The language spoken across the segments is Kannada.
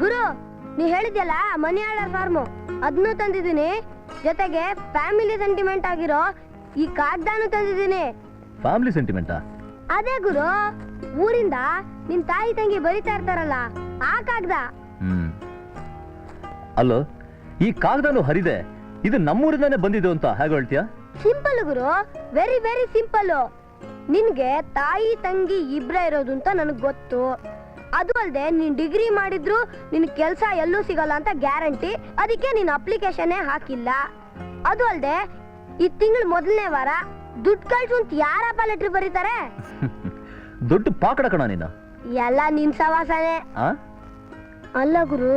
ಗುರು ನೀ ಹೇಳಿದ್ಯಲ್ಲ ಮನಿ ಆರ್ಡರ್ ಫಾರ್ಮು ಅದನ್ನು ತಂದಿದ್ದೀನಿ, ಜೊತೆಗೆ ಫ್ಯಾಮಿಲಿ ಸೆಂಟಿಮೆಂಟ್ ಆಗಿರೋ ಈ ಕಾಗ್ದಾನು ತಂದಿದ್ದೀನಿ. ಫ್ಯಾಮಿಲಿ ಸೆಂಟಿಮೆಂಟಾ? ಅದೇ ಗುರು, ಊರಿಂದ ನಿನ್ ತಾಯಿ ತಂಗಿ ಬರಿತಾ ಇರ್ತಾರಲ್ಲ ಆ ಕಾಗ್ದ. ಅಲ್ಲೋ, ಈ ಕಾಗದನು ಹರಿದೆ, ಇದು ನಮ್ಮೂರಿಂದಾನೆ ಬಂದಿದ್ದು ಅಂತ ಹೇಗೆ ಹೇಳ್ತೀಯಾ? ಸಿಂಪಲ್ ಗುರು, ವೆರಿ ವೆರಿ ಸಿಂಪಲ್. ನಿನ್ಗೆ ತಾಯಿ ತಂಗಿ ಇಬ್ರೇ ಇರೋದು ಅಂತ ನನಗ್ ಗೊತ್ತು. ಅದು ಅಲ್ದೆ ನೀನ್ ಡಿಗ್ರಿ ಮಾಡಿದ್ರು ನಿನ್ ಕೆಲ್ಸ ಎಲ್ಲೂ ಸಿಗಲ್ಲ ಅಂತ ಗ್ಯಾರಂಟಿ, ಅದಕ್ಕೆ ನೀನ್ ಅಪ್ಲಿಕೇಶನ್ ಹಾಕಿಲ್ಲ. ಅದು ಅಲ್ದೆ ಈ ತಿಂಗಳ ಮೊದಲನೇ ವಾರ ದುಡ್ಡು ಕಳ್ಸು ಅಂತ ಯಾರಪ್ಪ ಲೆಟರ್ ಬರೀತಾರೆ? ದೊಡ್ಡ ಪಾಕಡ ಕಣ ನೀನು. ಎಲ್ಲ ನಿನ್ ಸವಾಸನೆ. ಅಲ್ಲ ಗುರು,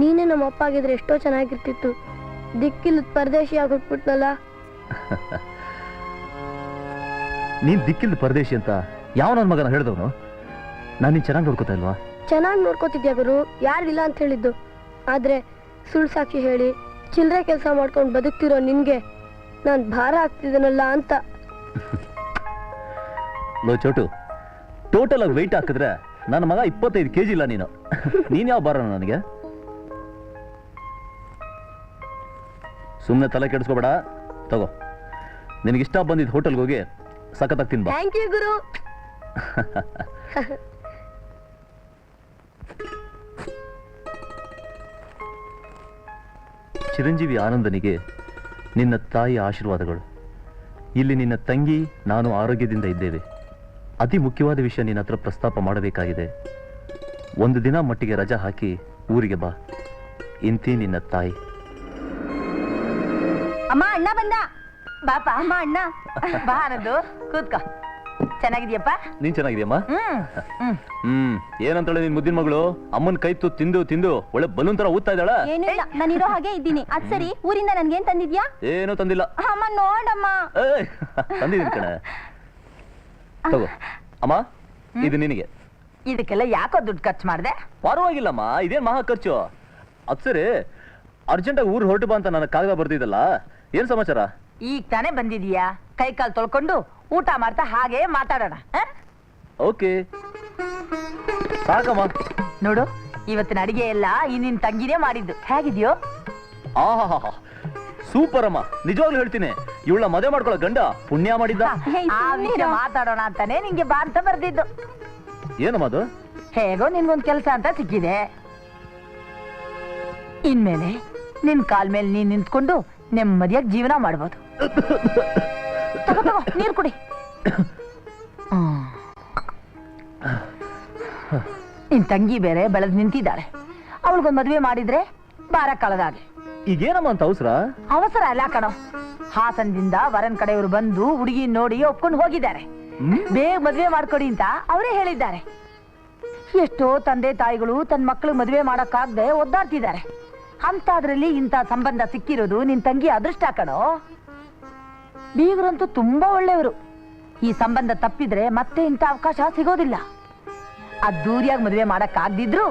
ನೀನೇ ನಮ್ಮ ಅಪ್ಪ ಆಗಿದ್ರೆ ಎಷ್ಟೋ ಚೆನ್ನಾಗಿರ್ತಿತ್ತು. ದಿಕ್ಕಿಲ್ ಪರದೇಶಿ ಆಗ್ಬಿಟ್ನಲ್ಲ. ನೀನ್ ದಿಕ್ಕಿಲ್ದ ಪರದೇಶಿ ಅಂತ ಯಾವ ನನ್ನ ಮಗನ ಹೇಳಿದವನು? ನಾನು ನೀನ್ ಚೆನ್ನಾಗಿ ನೋಡ್ಕೋತಾ ಇಲ್ವಾ? ಚೆನ್ನಾಗಿ ನೋಡ್ಕೋತಿದ್ಯಾ ಗುರು, ಯಾರಿಲ್ಲ ಅಂತ ಹೇಳಿದ್ದು. ಆದ್ರೆ ಸುಳ್ಳು ಸಾಕ್ಷಿ ಹೇಳಿ ಚಿಲ್ಲರೆ ಕೆಲಸ ಮಾಡ್ಕೊಂಡು ಬದುಕ್ತಿರೋ ನಿನ್ಗೆ ನಾನ್ ಭಾರ ಆಗ್ತಿದ್ದೀನಲ್ಲ ಅಂತ. ಲೋ ಚೋಟು, ಟೋಟಲ್ ಆಗಿ ವೆಯ್ಟ್ ಹಾಕಿದ್ರೆ ನನ್ನ ಮಗ 25 kg ಇಲ್ಲ. ನೀನ್ ಯಾವ ಬಾರ ನನಗೆ? ಸುಮ್ಮನೆ ತಲೆ ಕೆಡಿಸ್ಕೋಬೇಡ, ತಗೋ. ನಿನಗಿಷ್ಟ ಬಂದಿದ್ದ ಹೋಟೆಲ್ಗೆ ಹೋಗಿ ಸಖತ್ತಾಗಿ ತಿನ್ಬಾ. ಥ್ಯಾಂಕ್ ಯು ಗುರು. ಚಿರಂಜೀವಿ ಆನಂದನಿಗೆ ನಿನ್ನ ತಾಯಿ ಆಶೀರ್ವಾದಗಳು. ಇಲ್ಲಿ ನಿನ್ನ ತಂಗಿ ನಾನು ಆರೋಗ್ಯದಿಂದ ಇದ್ದೇವೆ. ಅತಿ ಮುಖ್ಯವಾದ ವಿಷಯ ನಿನ್ನ ಹತ್ರ ಪ್ರಸ್ತಾಪ ಮಾಡಬೇಕಾಗಿದೆ. ಒಂದು ದಿನ ಮಟ್ಟಿಗೆ ರಜಾ ಹಾಕಿ ಊರಿಗೆ ಬಾ. ಇಂತಿ ನಿನ್ನ ತಾಯಿ. ಅಮ್ಮ, ಅಣ್ಣ ಬಂದ. ಬಾಪ ಅಮ್ಮ, ಅಣ್ಣ ಬಾ. ಅನ್ನೋದು ಕೂತ್ಕೋ. ಚೆನ್ನಾಗಿದ್ಯಪ್ಪ? ನೀನ್ ಚೆನ್ನಾಗಿದ್ಯಮ್ಮ? ಏನಂತಾಳೆ ನಿನ್ ಮುದ್ದಿನ ಮಗಳು? ಅಮ್ಮನ್ ಕೈ ತಿಂದು ತಿಂದು ಒಳ್ಳೆ ಬಲೂನ್ ತರ ಊದ್ತಾ ಇದ್ದಾಳ. ಏನಿಲ್ಲ, ನಾನು ಇರೋ ಹಾಗೆ ಇದ್ದೀನಿ. ಅದ್ ಸರಿ, ಊರಿಂದ ನನ್ಗೇನ್ ತಂದಿದ್ಯಾ? ಏನೂ ತಂದಿಲ್ಲ. ಅಮ್ಮ ನೋಡಮ್ಮ. ತಂದಿದ್ದೀನಿ ಕಣೆ, ತಗೋ. ಅಮ್ಮ, ಇದು ನಿನಗೆ. ಇದಕ್ಕೆಲ್ಲ ಯಾಕೋ ದುಡ್ಡು ಖರ್ಚು ಮಾಡ್ದೆ? ಪರವಾಗಿಲ್ಲಮ್ಮ, ಇದೇನ್ ಮಹಾ ಖರ್ಚು. ಅದ್ ಸರಿ, ಅರ್ಜೆಂಟಾಗಿ ಊರ್ ಹೊರಟು ಬಾ ಅಂತ ನನ್ನ ಕಾಗದ ಬರ್ದಿದ್ದಲ್ಲ, ಏನ್ ಸಮಾಚಾರ? ಈಗ ತಾನೇ ಬಂದಿದೀಯಾ, ಕೈ ಕಾಲು ತೊಳ್ಕೊಂಡು ಊಟ ಮಾಡ್ತಾ ಹಾಗೆ ಮಾತಾಡೋಣ. ಓಕೆ, ಸಾಕಮ್ಮ. ನೋಡು, ಇವತ್ತಿನ ಅಡಿಗೆ ಎಲ್ಲ ಈ ನಿನ್ ತಂಗಿನೇ ಮಾಡಿದ್ದು. ಹೇಗಿದ್ಯೋ? ಆಹಾ, ಸೂಪರ್ ಅಮ್ಮ. ನಿಜವಾಗ್ಲೂ ಹೇಳ್ತೀನಿ, ಇವಳ ಮದುವೆ ಮಾಡ್ಕೊಳ್ಳೋ ಗಂಡ ಪುಣ್ಯ ಮಾಡಿದ್ದ. ಆ ವಿಷಯ ಮಾತಾಡೋಣ ಅಂತಾನೆ ನಿಂಗೆ ಬಾ ಅಂತ ಬರ್ದಿದ್ದು. ಏನಮ್ಮ ಅದು? ಹೇಗೋ ನಿನ್ಗೊಂದ್ ಕೆಲ್ಸ ಅಂತ ಸಿಕ್ಕಿದೆ. ಇನ್ಮೇಲೆ ನಿನ್ ಕಾಲ್ ಮೇಲೆ ನೀನ್ ನಿಂತ್ಕೊಂಡು ನೆಮ್ಮದಿಯಾಗಿ ಜೀವನ ಮಾಡ್ಬೋದು. ತಗೋ ತಗೋ, ನೀರು ಕುಡಿ. ನಿನ್ ತಂಗಿ ಬೇರೆ ಬೆಳೆದ್ ನಿಂತಿದ್ದಾಳೆ. ಅವಳಿಗೊಂದ್ ಮದ್ವೆ ಮಾಡಿದ್ರೆ ಬಾರ ಕಳೆದಾಗೆ. ಈಗೇನಮ್ಮ ಅಂತ ಅವಸರ? ಅವಸರ ಅಲ್ಲ ಕಣೋ, ಹಾಸನದಿಂದ ವರನ್ ಕಡೆಯವರು ಬಂದು ಹುಡುಗಿ ನೋಡಿ ಒಪ್ಕೊಂಡು ಹೋಗಿದ್ದಾರೆ. ಬೇಗ ಮದ್ವೆ ಮಾಡ್ಕೊಡಿ ಅಂತ ಅವರೇ ಹೇಳಿದ್ದಾರೆ. ಎಷ್ಟೋ ತಂದೆ ತಾಯಿಗಳು ತನ್ನ ಮಕ್ಕಳಿಗೆ ಮದ್ವೆ ಮಾಡಕ್ಕಾಗದೆ ಒದ್ದಾಡ್ತಿದ್ದಾರೆ. ಅಂತದ್ರಲ್ಲಿ ಇಂಥ ಸಂಬಂಧ ಸಿಕ್ಕಿರೋದು ನಿನ್ ತಂಗಿ ಅದೃಷ್ಟ ಕಣೋ. ಬೀಗರಂತೂ ತುಂಬಾ ಒಳ್ಳೆಯವರು. ಈ ಸಂಬಂಧ ತಪ್ಪಿದ್ರೆ ಮತ್ತೆ ಇಂಥ ಅವಕಾಶ ಸಿಗೋದಿಲ್ಲ. ಅದ್ದೂರಿಯಾಗಿ ಮದುವೆ ಮಾಡಕ್ಕಾಗ್ದಿದ್ರು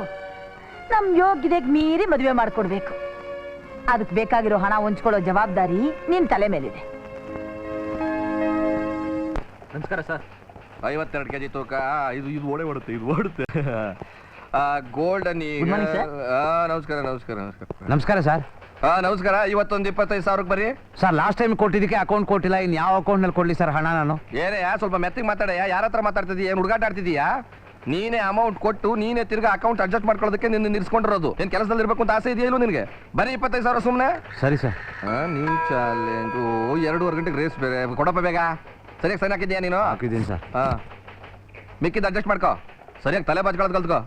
ನಮ್ ಯೋಗ್ಯತೆಗೆ ಮೀರಿ ಮದುವೆ ಮಾಡ್ಕೊಡ್ಬೇಕು. ಅದಕ್ಕೆ ಬೇಕಾಗಿರೋ ಹಣ ಹೊಂಚ್ಕೊಳ್ಳೋ ಜವಾಬ್ದಾರಿ ನಿನ್ ತಲೆ ಮೇಲಿದೆ. ನಮಸ್ಕಾರ ಸರ್. 52 kg ತೂಕ. ಇದು ಓಡುತ್ತೆ, ಇದು ಓಡುತ್ತೆ. ಗೋಲ್ಡನ್. ನಮಸ್ಕಾರ ನಮಸ್ಕಾರ ನಮಸ್ಕಾರ ನಮಸ್ಕಾರ ಸರ್. ನಮಸ್ಕಾರ. ಇವತ್ತೊಂದು 25,000 ಬರ್ರಿ ಸರ್. ಲಾಸ್ಟ್ ಟೈಮ್ ಕೊಟ್ಟಿದ್ದಕ್ಕೆ ಅಕೌಂಟ್ ಕೊಟ್ಟಿಲ್ಲ. ಇನ್ ಯಾವ ಅಕೌಂಟ್ ನಲ್ಲಿ ಕೊಡ್ಲಿ ಸರ್ ಹಣ? ನಾನು ಏನೇ ಸ್ವಲ್ಪ ಮೆತ್ತಿಗೆ ಮಾತಾಡಯ್ಯ. ಯಾರ ಹತ್ರ ಮಾತಾಡ್ತಿದ್ದೀಯ? ಏನು ಹುಡುಗಾಟ ಆಡ್ತಿದೀಯಾ? ನೀನೇ ಅಮೌಂಟ್ ಕೊಟ್ಟು ನೀನೇ ತಿರ್ಗಾ ಅಕೌಂಟ್ ಅಡ್ಜಸ್ಟ್ ಮಾಡ್ಕೊಳ್ಳೋದಕ್ಕೆ ನಿನ್ನ ನಿಲ್ಸ್ಕೊಂಡಿರೋದು. ಏನ್ ಕೆಲಸದಲ್ಲಿ ಇರ್ಬೇಕು ಅಂತ ಆಸೆ ಇದೆಯಲ್ಲ ನಿನಗೆ? ಬರೀ 25,000 ಸುಮ್ಮನೆ. ಸರಿ ಸರ್. ನೀವು ಚಾಲೆಂಜು 2:30 ಗಂಟೆಗೆ ರೇಸ್ ಬೇರೆ ಕೊಡಪ್ಪ ಬೇಗ. ಸರಿಯಾಗಿ ಸೈನ್ ಹಾಕಿದ್ಯಾ ನೀನು? ಹಾಕಿದ್ದೀನಿ ಸರ್. ಮಿಕ್ಕಿದ್ದು ಅಡ್ಜಸ್ಟ್ ಮಾಡ್ಕೋ. ಸರಿಯಾಗಿ ತಲೆ ಬಾಚ್ಕೊಳ್ಳೋದು ಕಲ್ತ್ಕೋ.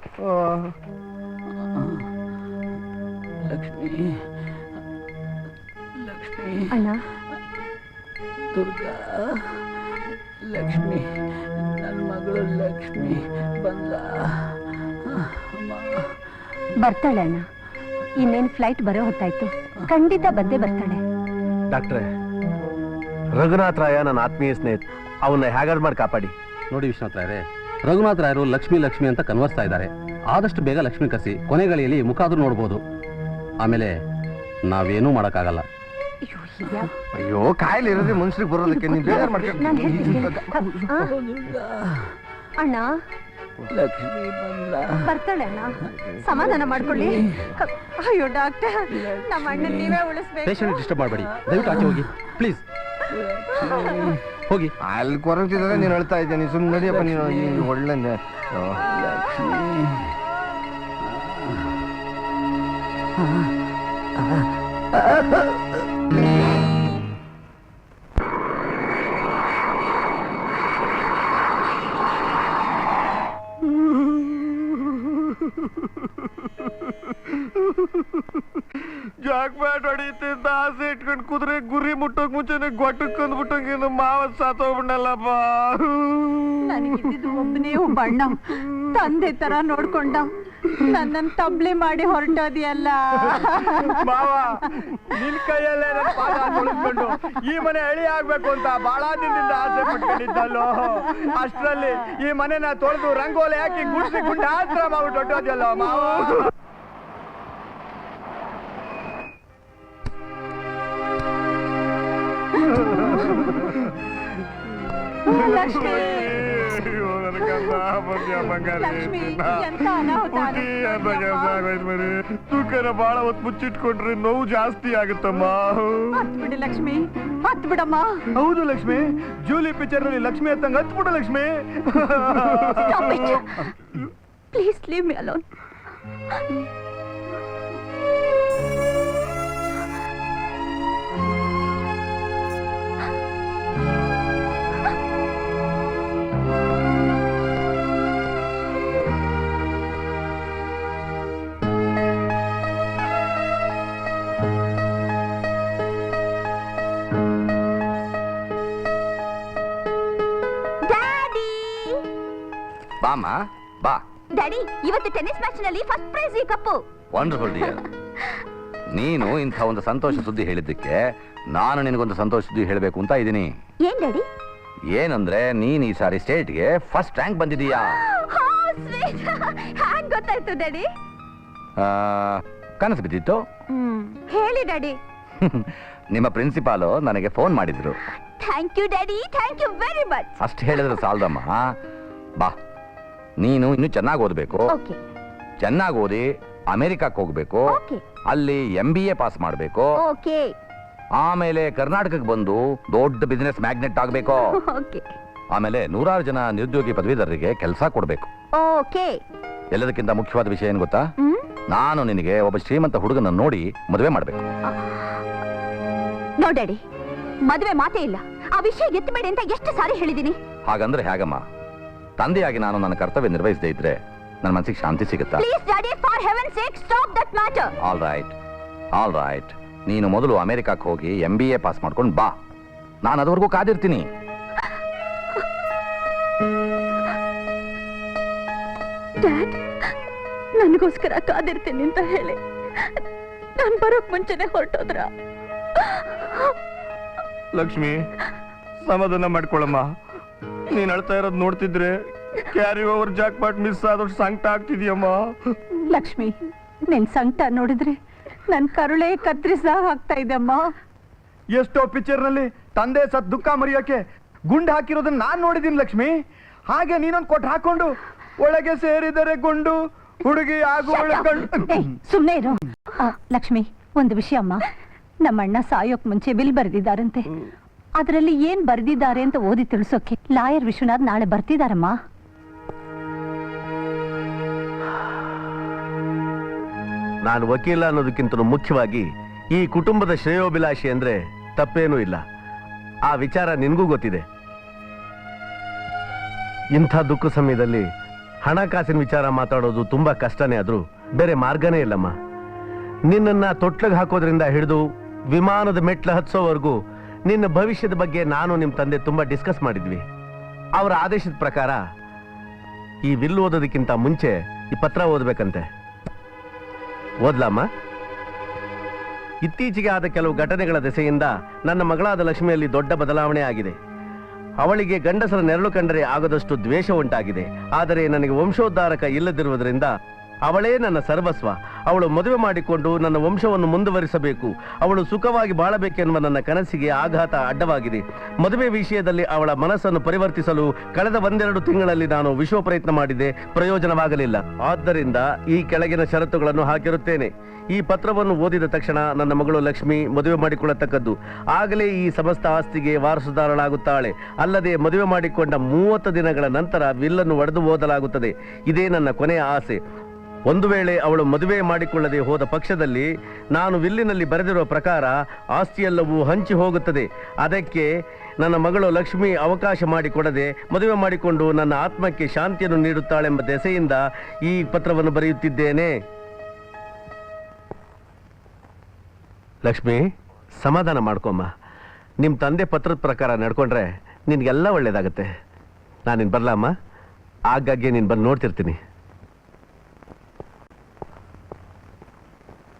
ಲಕ್ಷ್ಮಿ, ಲಕ್ಷ್ಮಿ, ಅಣ್ಣ, ದುರ್ಗಾ, ಲಕ್ಷ್ಮಿ, ನನ್ನ ಮಗಳು ಲಕ್ಷ್ಮಿ ಬಂದ. ಬರ್ತಾಳೆ ಅಣ್ಣ. ಇನ್ನೇನು ಫ್ಲೈಟ್ ಬರೋ ಹೊತ್ತಾಯ್ತು. ಖಂಡಿತ ಬಂದೇ ಬರ್ತಾಳೆ. ಡಾಕ್ಟ್ರೆ, ರಘುನಾಥ್ ರಾಯ ನನ್ನ ಆತ್ಮೀಯ ಸ್ನೇಹಿತ. ಅವನ್ನ ಹೇಗಾದ್ರು ಮಾಡಿ ಕಾಪಾಡಿ. ನೋಡಿ ವಿಶ್ವನಾಥ್ ರಾಯರೇ, ರಘುನಾಥ್ ರಾಯರು ಲಕ್ಷ್ಮಿ ಲಕ್ಷ್ಮಿ ಅಂತ ಕನ್ವರ್ಸ್ತಾ ಇದ್ದಾರೆ. ಆದಷ್ಟು ಬೇಗ ಲಕ್ಷ್ಮಿ ಕರೆಸಿ ಕೊನೆಗಳಿಯಲ್ಲಿ ಮುಖ ಆದ್ರೂ ನೋಡ್ಬೋದು. ಆಮೇಲೆ ನಾವೇನೂ ಮಾಡೋಕ್ಕಾಗಲ್ಲ. ಅಯ್ಯೋ, ಕಾಯಿಲೆ ಇರೋದೇ ಮನುಷ್ಯರಿಗೆ ಬರೋದಕ್ಕೆ ನೀವು ಬೇಜಾರು ಮಾಡ್ಕೊಂಡು. ಅಣ್ಣ, ಲಕ್ಷ್ಮಿ ಬಂದ. ಬರ್ತಾಳೆ ಅಣ್ಣ, ಸಮಾಧಾನ ಮಾಡ್ಕೊಳ್ಳಿ. ಅಯ್ಯೋ ಡಾಕ್ಟರ್, ನಮ್ಮ ಅಣ್ಣನ್ ನೀವೇ ಉಳಿಸ್ಬೇಕು. ಪೇಷಂಟ್ ಡಿಸ್ಟರ್ಬ್ ಮಾಡಬೇಡಿ, ದಯವಿಟ್ಟು ಆಚೆ ಹೋಗಿ ಪ್ಲೀಸ್. ಹೋಗಿ. ಅಲ್ಲಿ ಕೊರಗ್ತಿದ್ರೆ ನೀನು ಹೇಳ್ತಾ ಇದ್ದೇನೆ, ಸುಮ್ಮನೆ ನಡಿಯಪ್ಪ ನೀನು ಒಳ್ಳೆ ಜಾಕ್ ಬ್ಯಾಟ್ ಹೊಡಿತಿದ್ದ ಆಸೆ ಇಟ್ಕೊಂಡು ಕುದುರೆ ಗುರಿ ಮುಟ್ಟೋಕ್ ಮುಂಚೆನೆ ಗೊಟ್ಟಕ್ಕೊಂದು ಬಿಟ್ಟಂಗೆ ಮಾವ ಸಾತೋಗ್ಬಿಡಲ್ಲಪ್ಪ. ನನಗಿದ್ದು ಒಬ್ಬನೇ ಒಬ್ಬ ಅಣ್ಣ, ತಂದೆ ತರ ನೋಡ್ಕೊಂಡ ನನ್ನನ್ ತಬ್ಲೆ ಮಾಡಿ ಹೊರಟೋದಿಯಲ್ಲ. ಮಾವ ನಿನ್ ಕೈಯಲ್ಲೇ ನನ್ನ ಪಾದ ತೊಳೆದ್ಕೊಂಡು ಈ ಮನೆ ಹಳಿ ಆಗ್ಬೇಕು ಅಂತ ಬಹಳ ದಿನದಿಂದ ಆಸೆ ಪಟ್ಕೊಂಡಿದ್ದಲ್ಲೋ. ಅಷ್ಟರಲ್ಲಿ ಈ ಮನೆನ ತೊಳೆದು ರಂಗೋಲಿ ಹಾಕಿ ಗುಡ್ಸಿ ಗುಂಡ ಆತ್ರ ಮಾಡ್ಬಿಟ್ಟು ಹೊಟ್ಟೋದ್ಯಲ್ಲೋ ಮಾವ. ಲಕ್ಷ್ಮಿ, ಲಕ್ಷ್ಮಿ, ಎಂತ ಅನಾಹುತ ತೂಕನ ಬಹಳ ಹೊತ್ತು ಮುಚ್ಚಿಟ್ಕೊಂಡ್ರೆ ನೋವು ಜಾಸ್ತಿ ಆಗುತ್ತಮ್ಮ. ಹತ್ ಬಿಡಿ ಲಕ್ಷ್ಮಿ, ಹತ್ ಬಿಡಮ್ಮ. ಹೌದು ಲಕ್ಷ್ಮಿ, ಜೂಲಿ ಪಿಕ್ಚರ್ ನಲ್ಲಿ ಲಕ್ಷ್ಮಿ ಅಂತಂಗ ಹತ್ಬಿಡು Lakshmi. Please leave me alone. ಬಾಮ್ಮ ಬಾ. ಡ್ಯಾಡಿ, ಇವತ್ತು ಟೆನ್ನಿಸ್ ಮ್ಯಾಚ್ ನಲ್ಲಿ ಫಸ್ಟ್ ಪ್ರೈಸ್ ಈ ಕಪ್ಪು. Wonderful dear. ನೀನು ಇಂಥ ಒಂದು ಸಂತೋಷ ಸುದ್ದಿ ಹೇಳಿದ್ದಕ್ಕೆ ನಾನು ನಿನಗೊಂದು ಸಂತೋಷ ಸುದ್ದಿ ಹೇಳಬೇಕು ಅಂತ ಇದ್ದೀನಿ. ಏನ್ ಡ್ಯಾಡಿ? ಏನಂದ್ರೆ ನೀನ್ ಈ ಸಾರಿ ಸ್ಟೇಟ್ಗೆ ಫಸ್ಟ್ ರ್ಯಾಂಕ್ ಬಂದಿದೀಯಾ. ಹ್ಯಾಂಗ್ ಗೊತ್ತಾಯ್ತು ಡ್ಯಾಡಿ? ಕನಸು ಬಿದ್ದಿತ್ತು. ಹೇಳಿ ಡ್ಯಾಡಿ. ನಿಮ್ಮ ಪ್ರಿನ್ಸಿಪಾಲು ನನಗೆ ಫೋನ್ ಮಾಡಿದ್ರು. Thank you daddy, thank you very much. ಅಷ್ಟು ಹೇಳಿದ್ರೆ ಸಾಲದಮ್ಮ. ಬಾ, ನೀನು ಇನ್ನು ಚೆನ್ನಾಗಿ ಓದಬೇಕು. ಓಕೆ. ಚೆನ್ನಾಗಿ ಓದಿ ಅಮೆರಿಕಕ್ಕೆ ಹೋಗ್ಬೇಕು. ಓಕೆ. ಅಲ್ಲಿ MBA ಪಾಸ್ ಮಾಡಬೇಕು. ಓಕೆ. ಆಮೇಲೆ ಕರ್ನಾಟಕಕ್ಕೆ ಬಂದು ದೊಡ್ಡ ಬಿಸಿನೆಸ್ ಮ್ಯಾಗ್ನೆಟ್ ಆಗಬೇಕು. ಓಕೆ. ಆಮೇಲೆ 100 ಜನ ನಿರುದ್ಯೋಗಿ ಪದವೀಧರರಿಗೆ ಕೆಲಸ ಕೊಡಬೇಕು. ಓಕೆ. ಎಲ್ಲದಕ್ಕಿಂತ ಮುಖ್ಯವಾದ ವಿಷಯ ಏನು ಗೊತ್ತಾ? ನಾನು ನಿನಗೆ ಒಬ್ಬ ಶ್ರೀಮಂತ ಹುಡುಗನ ನೋಡಿ ಮದುವೆ ಮಾಡಬೇಕು. ನೋ ಡ್ಯಾಡಿ, ಮದುವೆ ಮಾತೇ ಇಲ್ಲ. ಆ ವಿಷಯ ಎತ್ತಬೇಡಿ ಅಂತ ಎಷ್ಟು ಸಾರಿ ಹೇಳಿದೀನಿ. ಹಾಗಂದ್ರೆ ಹೇಗಮ್ಮ? ತಂದೆಯಾಗಿ ನಾನು ನನ್ನ ಕರ್ತವ್ಯ ನಿರ್ವಹಿಸದೇ ಇದ್ರೆ ನನ್ನ ಮನಸ್ಸಿಗೆ ಶಾಂತಿ ಸಿಗುತ್ತಾ? Please daddy, for heavens sake stop that matter. All right, all right. ನೀನು ಮೊದಲು ಅಮೆರಿಕಕ್ಕೆ ಹೋಗಿ MBA ಪಾಸ್ ಮಾಡ್ಕೊಂಡು ಬಾ. ನಾನು ಅದುವರೆಗೂ ಕಾದಿರ್ತೀನಿ. ಡ್ಯಾಡ್, ನನಗೋಸ್ಕರ ಕಾದಿರ್ತೀನಿ ಅಂತ ಹೇಳಿ ನಾನು ಬರೋಕ್ ಮುಂಚೆನೆ ಹೊರಟೋದ್ರ. ಲಕ್ಷ್ಮಿ, ಸಮಾಧಾನ ಮಾಡ್ಕೊಳಮ್ಮ. ನೀನ್ ಅಳ್ತಾ ಇರೋದ್ ನೋಡ್ತಿದ್ರೆ carry over Jack pot miss ಆದಷ್ಟು ಸಂಕಟ ಆಗ್ತಿದ್ಯಮ್ಮ. ಲಕ್ಷ್ಮಿ, ನಿನ್ ಸಂಕಟ ನೋಡಿದ್ರೆ ನನ್ ಕರುಳೇ ಕತ್ತರಿಸಿದಾಗ ಆಗ್ತಾ ಇದೆಮ್ಮ. ಎಷ್ಟೋ ಪಿಕ್ಚರ್ ನಲ್ಲಿ ತಂದೆ ಸತ್ ದುಃಖ ಮರೆಯೋಕೆ ಗುಂಡು ಹಾಕಿರೋದನ್ನ ನಾನ್ ನೋಡಿದೀನಿ ಲಕ್ಷ್ಮಿ. ಹಾಗೆ ನೀನೊಂದು ಕೊಟ್ಟು ಹಾಕೊಂಡು ಒಳಗೆ ಸೇರಿದರೆ ಗುಂಡು ಹುಡುಗಿ ಆಗು ಸುಮ್ನೆ ಇರು. ಲಕ್ಷ್ಮಿ, ಒಂದು ವಿಷಯ ಅಮ್ಮ. ನಮ್ಮಣ್ಣ ಸಾಯೋಕ್ ಮುಂಚೆ ಬಿಲ್ ಬರೆದಿದ್ದಾರಂತೆ. ಅದರಲ್ಲಿ ಏನ್ ಬರೆದಿದ್ದಾರೆ ಅಂತ ಓದಿ ತಿಳಿಸೋಕೆ ಲಾಯರ್ ವಿಶ್ವನಾಥ್ ನಾಳೆ ಬರ್ತಿದಾರಮ್ಮ. ನಾನು ವಕೀಲ ಅನ್ನೋದಕ್ಕಿಂತ ಮುಖ್ಯವಾಗಿ ಈ ಕುಟುಂಬದ ಶ್ರೇಯೋಭಿಲಾಷಿ ಅಂದ್ರೆ ತಪ್ಪೇನೂ ಇಲ್ಲ. ಆ ವಿಚಾರ ನಿನ್ಗೂ ಗೊತ್ತಿದೆ. ಇಂಥ ದುಃಖ ಸಮಯದಲ್ಲಿ ಹಣಕಾಸಿನ ವಿಚಾರ ಮಾತಾಡೋದು ತುಂಬಾ ಕಷ್ಟನೇ ಆದ್ರೂ ಬೇರೆ ಮಾರ್ಗನೇ ಇಲ್ಲಮ್ಮ. ನಿನ್ನನ್ನ ತೊಟ್ಲಿಗೆ ಹಾಕೋದ್ರಿಂದ ಹಿಡಿದು ವಿಮಾನದ ಮೆಟ್ಲು ಹತ್ಸೋವರೆಗೂ ನಿನ್ನ ಭವಿಷ್ಯದ ಬಗ್ಗೆ ನಾನು ನಿಮ್ಮ ತಂದೆ ತುಂಬಾ ಡಿಸ್ಕಸ್ ಮಾಡಿದ್ವಿ. ಅವರ ಆದೇಶದ ಪ್ರಕಾರ ಈ ವಿಲ್ ಓದೋದಕ್ಕಿಂತ ಮುಂಚೆ ಈ ಪತ್ರ ಓದಬೇಕಂತೆ. ಓದ್ಲಮ್ಮ? ಇತ್ತೀಚೆಗೆ ಆದ ಕೆಲವು ಘಟನೆಗಳ ದೆಸೆಯಿಂದ ನನ್ನ ಮಗಳಾದ ಲಕ್ಷ್ಮಿಯಲ್ಲಿ ದೊಡ್ಡ ಬದಲಾವಣೆ ಆಗಿದೆ. ಅವಳಿಗೆ ಗಂಡಸರ ನೆರಳು ಕಂಡರೆ ಆಗದಷ್ಟು ದ್ವೇಷ ಉಂಟಾಗಿದೆ. ಆದರೆ ನನಗೆ ವಂಶೋದ್ಧಾರಕ ಇಲ್ಲದಿರುವುದರಿಂದ ಅವಳೇ ನನ್ನ ಸರ್ವಸ್ವ. ಅವಳು ಮದುವೆ ಮಾಡಿಕೊಂಡು ನನ್ನ ವಂಶವನ್ನು ಮುಂದುವರಿಸಬೇಕು, ಅವಳು ಸುಖವಾಗಿ ಬಾಳಬೇಕೆನ್ನುವ ನನ್ನ ಕನಸಿಗೆ ಆಘಾತ ಅಡ್ಡವಾಗಿದೆ. ಮದುವೆ ವಿಷಯದಲ್ಲಿ ಅವಳ ಮನಸ್ಸನ್ನು ಪರಿವರ್ತಿಸಲು ಕಳೆದ 1-2 ತಿಂಗಳಲ್ಲಿ ನಾನು ವಿಶ್ವ ಪ್ರಯತ್ನ ಮಾಡಿದೆ, ಪ್ರಯೋಜನವಾಗಲಿಲ್ಲ. ಆದ್ದರಿಂದ ಈ ಕೆಳಗಿನ ಷರತ್ತುಗಳನ್ನು ಹಾಕಿರುತ್ತೇನೆ. ಈ ಪತ್ರವನ್ನು ಓದಿದ ತಕ್ಷಣ ನನ್ನ ಮಗಳು ಲಕ್ಷ್ಮಿ ಮದುವೆ ಮಾಡಿಕೊಳ್ಳತಕ್ಕದ್ದು. ಆಗಲೇ ಈ ಸಮಸ್ತ ಆಸ್ತಿಗೆ ವಾರಸುದಾರಳಾಗುತ್ತಾಳೆ. ಅಲ್ಲದೆ ಮದುವೆ ಮಾಡಿಕೊಂಡ 30 ದಿನಗಳ ನಂತರ ವಿಲ್ಲನ್ನು ಒಡೆದು ಓದಲಾಗುತ್ತದೆ. ಇದೇ ನನ್ನ ಕೊನೆಯ ಆಸೆ. ಒಂದು ವೇಳೆ ಅವಳು ಮದುವೆ ಮಾಡಿಕೊಳ್ಳದೆ ಹೋದ ಪಕ್ಷದಲ್ಲಿ ನಾನು ವಿಲ್ಲಿನಲ್ಲಿ ಬರೆದಿರುವ ಪ್ರಕಾರ ಆಸ್ತಿಯೆಲ್ಲವೂ ಹಂಚಿ ಹೋಗುತ್ತದೆ. ಅದಕ್ಕೆ ನನ್ನ ಮಗಳು ಲಕ್ಷ್ಮಿ ಅವಕಾಶ ಮಾಡಿಕೊಡದೆ ಮದುವೆ ಮಾಡಿಕೊಂಡು ನನ್ನ ಆತ್ಮಕ್ಕೆ ಶಾಂತಿಯನ್ನು ನೀಡುತ್ತಾಳೆಂಬ ದೆಸೆಯಿಂದ ಈ ಪತ್ರವನ್ನು ಬರೆಯುತ್ತಿದ್ದೇನೆ. ಲಕ್ಷ್ಮಿ, ಸಮಾಧಾನ ಮಾಡ್ಕೊಮ್ಮ. ನಿಮ್ಮ ತಂದೆ ಪತ್ರದ ಪ್ರಕಾರ ನಡ್ಕೊಂಡ್ರೆ ನಿನಗೆಲ್ಲ ಒಳ್ಳೇದಾಗತ್ತೆ. ನಾನಿನ್ ಬರಲಮ್ಮ, ಆಗಾಗ್ಗೆ ನೀನು ಬಂದು ನೋಡ್ತಿರ್ತೀನಿ.